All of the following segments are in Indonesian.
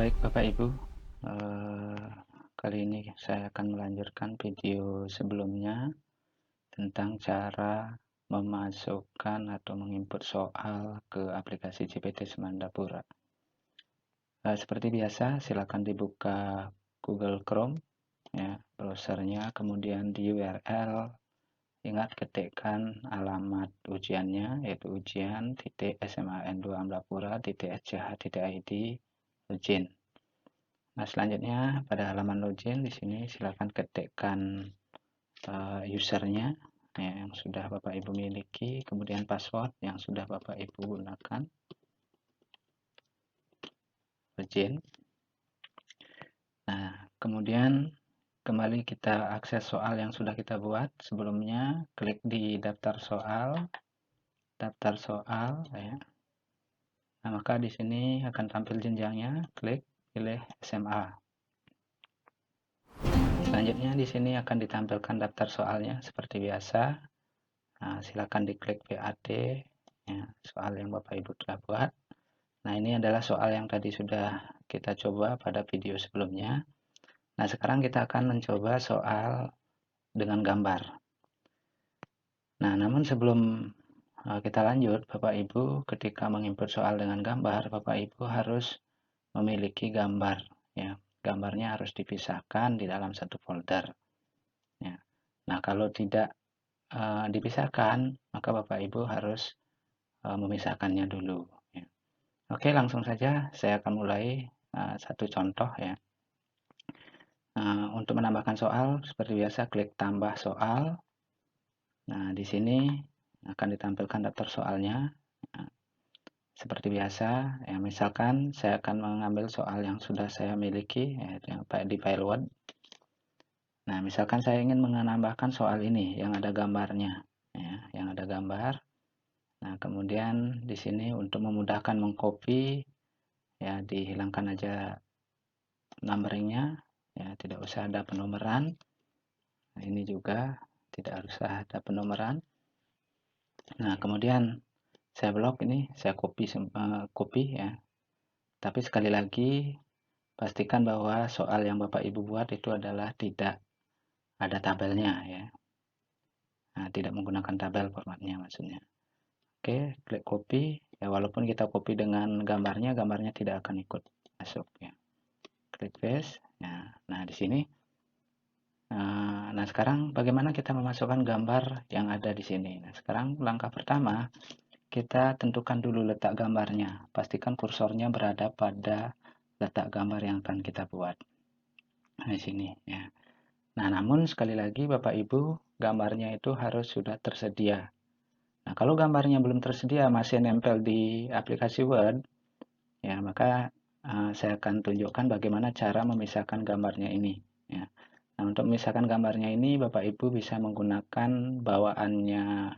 Baik Bapak Ibu, eh, kali ini saya akan melanjutkan video sebelumnya tentang cara memasukkan atau menginput soal ke aplikasi GPT Semandapura. Seperti biasa, silakan dibuka Google Chrome, ya, browsernya, kemudian di URL, ingat ketikkan alamat ujiannya, yaitu ujian.sman2amblapura.sch.id login. Nah, selanjutnya pada halaman login di sini silakan ketikkan usernya ya, yang sudah Bapak Ibu miliki, kemudian password yang sudah Bapak Ibu gunakan. Login. Nah, kemudian kembali kita akses soal yang sudah kita buat sebelumnya, klik di daftar soal ya. Nah, maka di sini akan tampil jenjangnya, klik pilih SMA. Selanjutnya di sini akan ditampilkan daftar soalnya seperti biasa. Nah, silakan diklik PAT ya, soal yang Bapak Ibu telah buat. Nah, ini adalah soal yang tadi sudah kita coba pada video sebelumnya. Nah, sekarang kita akan mencoba soal dengan gambar. Nah, namun sebelum kita lanjut, Bapak Ibu ketika menginput soal dengan gambar, Bapak Ibu harus memiliki gambar ya. Gambarnya harus dipisahkan di dalam satu folder ya. Nah, kalau tidak dipisahkan, maka Bapak Ibu harus memisahkannya dulu ya. Oke, langsung saja saya akan mulai satu contoh ya. Untuk menambahkan soal seperti biasa klik tambah soal. Nah, di sini akan ditampilkan daftar soalnya. Nah, seperti biasa ya, misalkan saya akan mengambil soal yang sudah saya miliki yaitu yang di file Word. Nah, misalkan saya ingin menambahkan soal ini yang ada gambarnya ya, yang ada gambar. Nah, kemudian di sini untuk memudahkan mengcopy ya, dihilangkan aja numberingnya ya, tidak usah ada penomoran. Nah, ini juga tidak harus ada penomoran. Nah, kemudian saya blok ini, saya copy ya. Tapi sekali lagi pastikan bahwa soal yang Bapak Ibu buat itu adalah tidak ada tabelnya ya. Nah, tidak menggunakan tabel formatnya maksudnya. Oke, klik copy ya, walaupun kita copy dengan gambarnya, gambarnya tidak akan ikut masuk ya. Klik paste. Nah, di sini. Nah, sekarang bagaimana kita memasukkan gambar yang ada di sini? Nah, sekarang langkah pertama, kita tentukan dulu letak gambarnya. Pastikan kursornya berada pada letak gambar yang akan kita buat. Nah, di sini ya. Nah, namun sekali lagi Bapak Ibu, gambarnya itu harus sudah tersedia. Nah, kalau gambarnya belum tersedia, masih nempel di aplikasi Word, ya maka saya akan tunjukkan bagaimana cara memisahkan gambarnya ini. Ya. Nah, untuk memisahkan gambarnya ini, Bapak Ibu bisa menggunakan bawaannya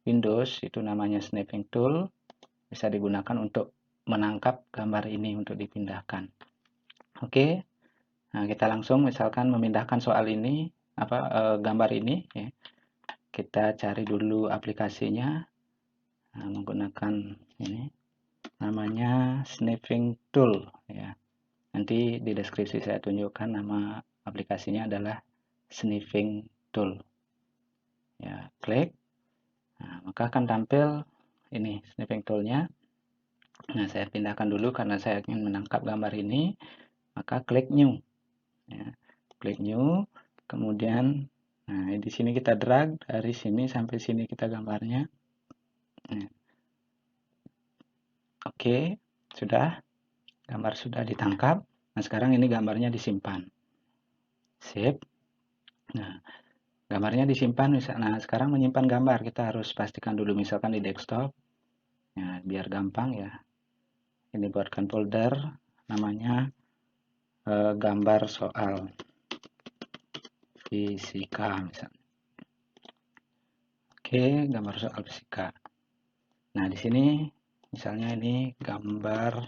Windows, itu namanya Snapping Tool, bisa digunakan untuk menangkap gambar ini untuk dipindahkan. Oke, nah kita langsung misalkan memindahkan soal ini, gambar ini, ya. Kita cari dulu aplikasinya, menggunakan ini, namanya Snapping Tool, ya. Nanti di deskripsi saya tunjukkan nama aplikasinya adalah Sniffing Tool. Ya, klik. Nah, maka akan tampil ini sniffing toolnya. Nah, saya pindahkan dulu karena saya ingin menangkap gambar ini. Maka klik new. Ya, klik new. Kemudian, nah di sini kita drag dari sini sampai sini kita gambarnya. Nah, oke, sudah. Gambar sudah ditangkap. Nah, sekarang ini gambarnya disimpan. Sip. Nah, gambarnya disimpan. Nah, sekarang menyimpan gambar. Kita harus pastikan dulu misalkan di desktop. Ya, biar gampang ya. Ini buatkan folder namanya gambar soal fisika misalnya. Oke, gambar soal fisika. Nah, di sini misalnya ini gambar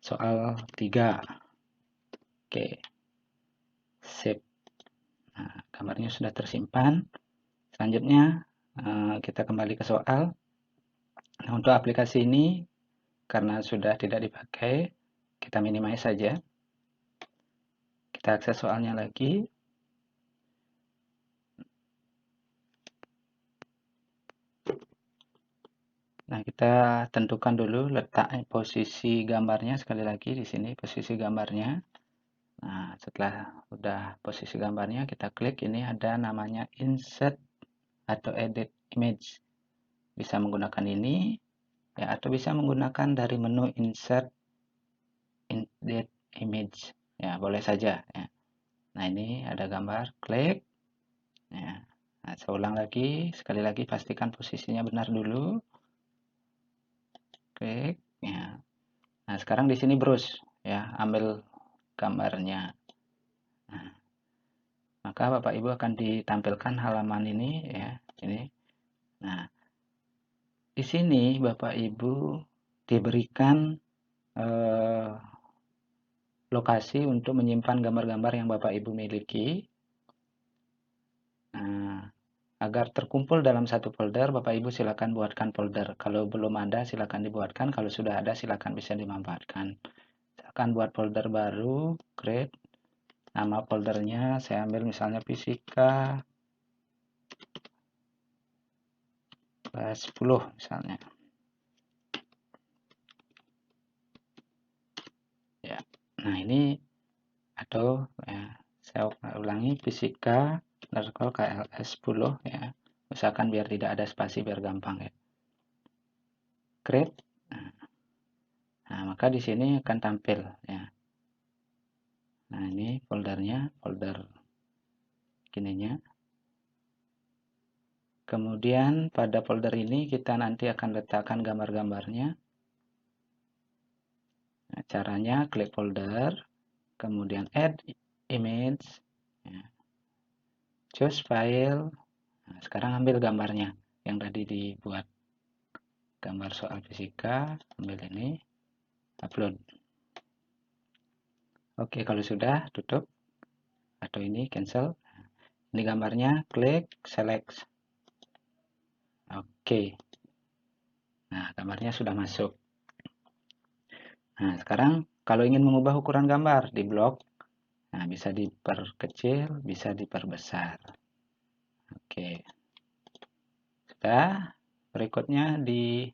soal 3. Oke. Sip. Nah, gambarnya sudah tersimpan. Selanjutnya kita kembali ke soal. Nah, untuk aplikasi ini karena sudah tidak dipakai, kita minimize saja. Kita akses soalnya lagi. Nah, kita tentukan dulu letak posisi gambarnya. Sekali lagi di sini posisi gambarnya. Nah, setelah udah posisi gambarnya, kita klik. Ini ada namanya insert atau edit image. Bisa menggunakan ini, ya, atau bisa menggunakan dari menu insert edit image. Ya, boleh saja. Ya. Nah, ini ada gambar, klik. Ya. Nah, saya ulang lagi, sekali lagi pastikan posisinya benar dulu. Klik. Ya. Nah, sekarang di sini browse, ya, ambil gambarnya. Nah, maka Bapak Ibu akan ditampilkan halaman ini, ya, ini. Nah, di sini Bapak Ibu diberikan lokasi untuk menyimpan gambar-gambar yang Bapak Ibu miliki. Nah, agar terkumpul dalam satu folder, Bapak Ibu silakan buatkan folder. Kalau belum ada, silakan dibuatkan. Kalau sudah ada, silakan bisa dimanfaatkan. Silakan buat folder baru, create. Nama foldernya saya ambil misalnya fisika kelas 10 misalnya. Ya. Nah, ini atau ya, saya ulangi fisika KLS 10 ya. Usahakan biar tidak ada spasi biar gampang ya. Create. Nah, maka di sini akan tampil ya. Nah, ini foldernya, folder gininya. Kemudian pada folder ini kita nanti akan letakkan gambar-gambarnya. Nah, caranya klik folder, kemudian add image, ya. Choose file. Nah, sekarang ambil gambarnya yang tadi dibuat. Gambar soal fisika, ambil ini, upload. Oke, kalau sudah, tutup. Atau ini, cancel. Ini gambarnya, klik, select. Oke. Nah, gambarnya sudah masuk. Nah, sekarang kalau ingin mengubah ukuran gambar di blok, nah bisa diperkecil, bisa diperbesar. Oke. Sudah. Berikutnya di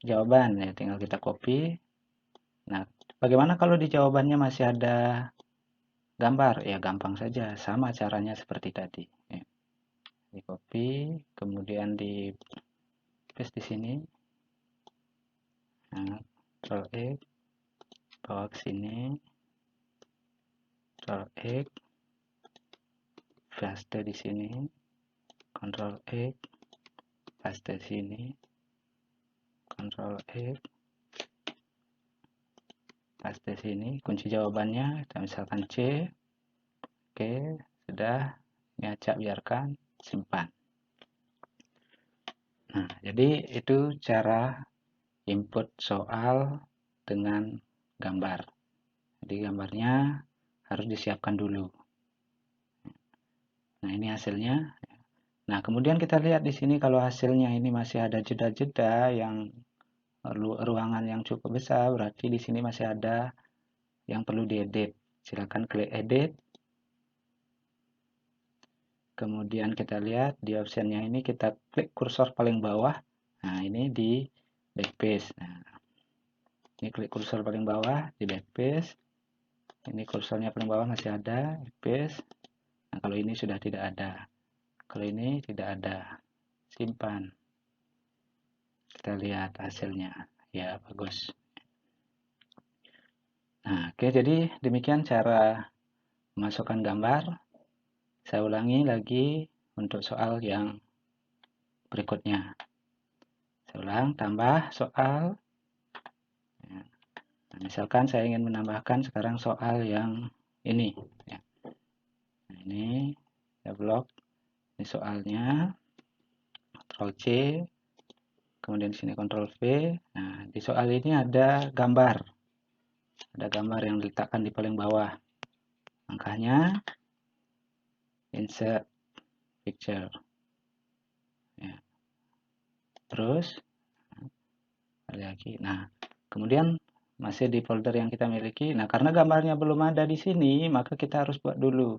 jawaban ya, tinggal kita copy. Nah, bagaimana kalau di jawabannya masih ada gambar? Ya, gampang saja, sama caranya seperti tadi. Ya. Di copy, kemudian di paste di sini. Nah, Ctrl X, bawa ke sini, Ctrl X, paste di sini, Ctrl X, paste di sini, Ctrl X, paste di sini, kunci jawabannya, kita misalkan C. Oke, sudah, ini acak biarkan, simpan. Nah, jadi itu cara input soal dengan gambar. Jadi gambarnya harus disiapkan dulu. Nah, ini hasilnya. Nah, kemudian kita lihat di sini kalau hasilnya ini masih ada jeda-jeda yang ruangan yang cukup besar, berarti di sini masih ada yang perlu diedit. Silakan klik edit. Kemudian kita lihat di optionnya ini kita klik kursor paling bawah. Nah, ini di backspace. Nah, ini klik kursor paling bawah di backspace. Ini kursornya paling bawah masih ada, backspace. Nah, kalau ini sudah tidak ada. Kalau ini tidak ada. Simpan. Kita lihat hasilnya. Ya, bagus. Nah, oke, jadi demikian cara memasukkan gambar. Saya ulangi lagi untuk soal yang berikutnya. Saya ulang, tambah soal. Nah, misalkan saya ingin menambahkan sekarang soal yang ini. Ya. Nah, ini saya blok. Ini soalnya. Ctrl C. Kemudian di sini Ctrl V. Nah, di soal ini ada gambar. Ada gambar yang diletakkan di paling bawah. Angkanya insert picture. Ya. Terus lagi. Nah, kemudian masih di folder yang kita miliki. Nah, karena gambarnya belum ada di sini, maka kita harus buat dulu.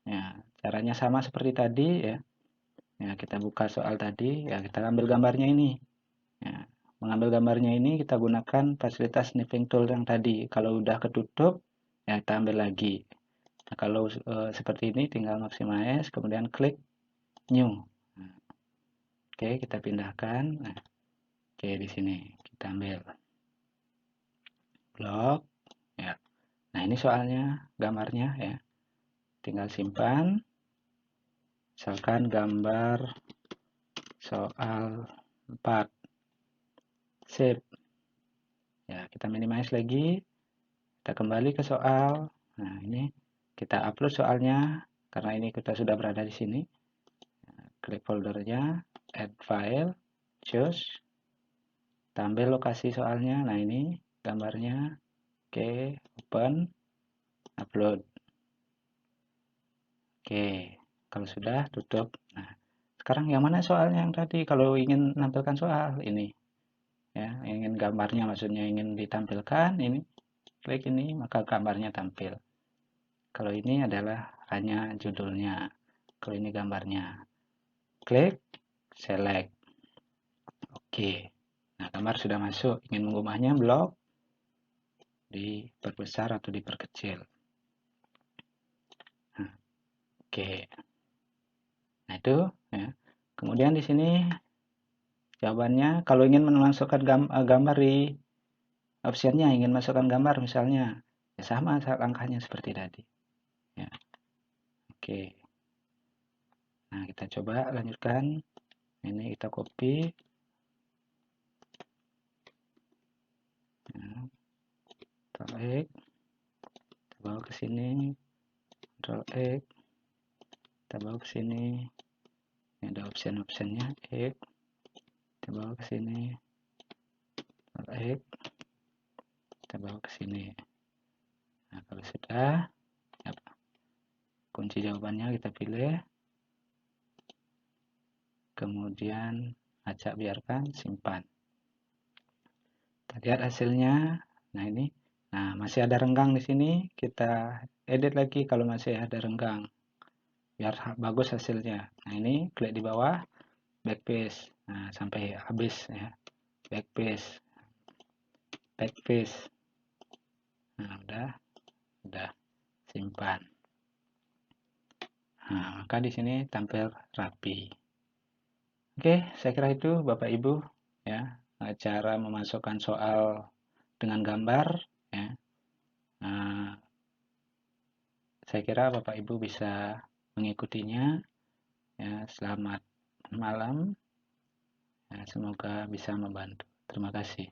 Ya, caranya sama seperti tadi ya. Ya, kita buka soal tadi, ya kita ambil gambarnya ini. Ya, mengambil gambarnya ini kita gunakan fasilitas sniffing tool yang tadi. Kalau udah ketutup, ya kita ambil lagi. Nah, kalau seperti ini tinggal maximize, kemudian klik new. Nah, oke, kita pindahkan. Nah, oke, di sini kita ambil blok. Ya. Nah, ini soalnya, gambarnya ya. Tinggal simpan. Misalkan gambar soal 4. Save. Ya, kita minimize lagi. Kita kembali ke soal. Nah, ini kita upload soalnya karena ini kita sudah berada di sini. Klik foldernya, add file, choose, ambil lokasi soalnya. Nah, ini gambarnya. Oke, open, upload. Oke, kalau sudah tutup. Nah, sekarang yang mana soalnya yang tadi? Kalau ingin menampilkan soal ini, ya, ingin gambarnya maksudnya ingin ditampilkan ini, klik ini maka gambarnya tampil. Kalau ini adalah hanya judulnya. Kalau ini gambarnya. Klik, select. Oke. Nah, gambar sudah masuk. Ingin mengubahnya blok, diperbesar atau diperkecil. Nah, oke. Nah, itu ya. Kemudian di sini jawabannya kalau ingin memasukkan gambar di optionnya, ingin masukkan gambar misalnya, ya sama langkahnya seperti tadi. Ya. Oke. Nah, kita coba lanjutkan. Ini kita copy. Nah, Ctrl X, kita bawa ke sini, Ctrl X, kita bawa ke sini. Ini ada option-optionnya, X, kita bawa ke sini, Ctrl X, kita bawa ke sini. Nah, kalau sudah, ya, kunci jawabannya kita pilih, kemudian acak biarkan, simpan. Kita lihat hasilnya. Nah, ini, nah masih ada renggang di sini. Kita edit lagi kalau masih ada renggang, biar bagus hasilnya. Nah, ini klik di bawah, backpaste. Nah, sampai habis ya, backpaste, backpaste. Nah, udah simpan. Nah, maka di sini tampil rapi. Oke, saya kira itu Bapak Ibu ya, cara memasukkan soal dengan gambar ya. Nah, saya kira Bapak Ibu bisa mengikutinya ya. Selamat malam. Ya, semoga bisa membantu. Terima kasih.